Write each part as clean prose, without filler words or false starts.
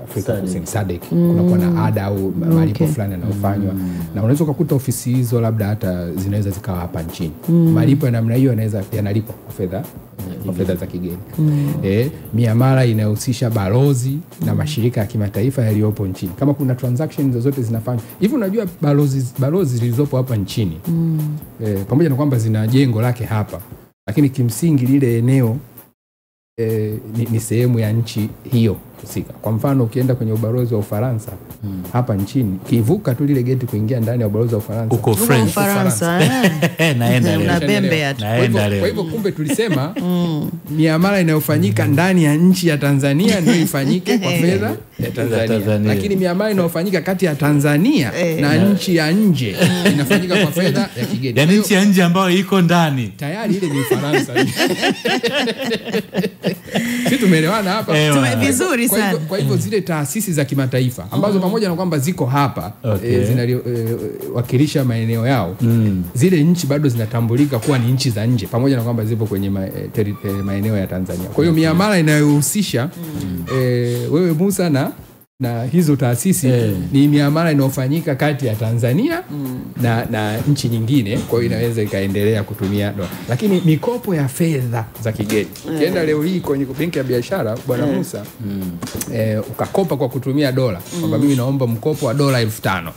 Afrika Kusini SADC kunakuwa na ada au malipo fulani yanayofanywa na unaweza kukuta ofisi hizo labda hata zinaweza zikawa hapa nchini. Malipo ya namna hiyo yanalipwa kwa fedha za kigeni. Miamala inayohusisha balozi na mashirika ya kimataifa yaliyopo nchini. Kama kuna transactions zozote zinafanywa. Hivi unajua balozi zilizopo hapa nchini. Pamoja na kwamba zina jengo lake hapa, lakini kimsingi lile eneo ni sehemu ya nchi hiyo husika. Kwa mfano ukienda kwenye ubalozi wa Ufaransa hapa nchini, kivuka tu lile geti kuingia ndani ya ubalozi wa Ufaransa. Uko Ufaransa. Naenda leo. Kwa hivyo kumbe tulisema miamala inayofanyika ndani ya nchi ya Tanzania ndio ifanyike kwa fedha ya Tanzania. Lakini miamala inayofanyika kati ya Tanzania na nchi ya nje inafanyika kwa fedha ya kigeni. Yaani nchi ya nje ambayo iko ndani. Tayari ile ni Ufaransa. Sisi tumeelewana hapa. Vizuri sana. Kwa hivyo zile taasisi za kimataifa ambazo pamoja na kwamba ziko hapa zinawakilisha maeneo yao, zile nchi bado zinatambulika kuwa ni nchi za nje pamoja na kwamba zipo kwenye maeneo ya Tanzania. Kwa hiyo miamala inayohusisha wewe Musa na hizo taasisi ni miamala inayofanyika kati ya Tanzania na nchi nyingine. Kwa hiyo inaweza ikaendelea kutumia dola. Lakini mikopo ya fedha za kigeni, ukienda leo hii kwenye benki ya biashara Bwana Musa, ukakopa kwa kutumia dola, kwamba mimi naomba mkopo wa dola 5,000.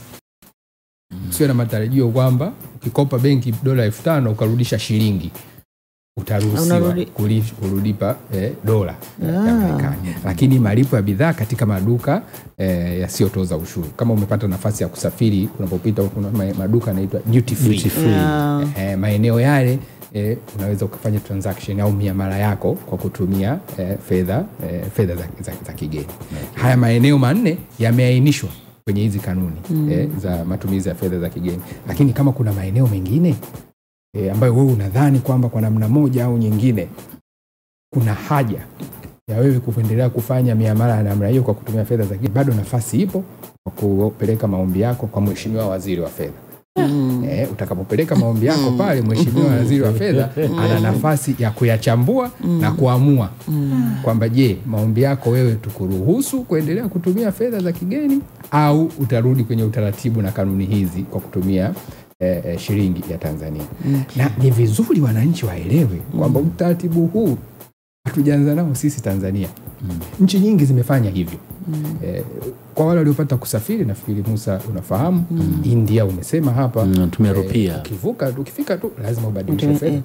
Sio na matarajio kwamba ukikopa benki dola 5,000 ukarudisha shilingi, utaruhusiwa kulipa dola ya Marekani. Lakini malipo ya bidhaa katika maduka yasiyotoza ushuru. Kama umepata nafasi ya kusafiri, unapopita kuna maduka yanaitwa duty free. Maeneo yale unaweza ukafanya transaction au miamala yako kwa kutumia fedha za kigeni. Haya maeneo 4 yameainishwa kwenye hizi kanuni za matumizi ya fedha za kigeni. Lakini kama kuna maeneo mengine ambayo wewe unadhani kwamba kwa namna moja au nyingine kuna haja ya wewe kuendelea kufanya miamala ya namna hiyo kwa kutumia fedha za kigeni, bado nafasi ipo kwa kupeleka maombi yako kwa Mheshimiwa Waziri wa Fedha. Utakapopeleka maombi yako pale, Mheshimiwa Waziri wa Fedha ana nafasi ya kuyachambua na kuamua kwamba je, maombi yako wewe tukuruhusu kuendelea kutumia fedha za kigeni au utarudi kwenye utaratibu na kanuni hizi kwa kutumia shilingi ya Tanzania. Na ni vizuri wananchi waelewe kwamba utaratibu huu hatujaanza nao sisi Tanzania. Nchi nyingi zimefanya hivyo. Kwa wale waliopata kusafiri, nafikiri Musa unafahamu, India umesema hapa, tumia rupia. Ukifika tu lazima ubadilishe fedha.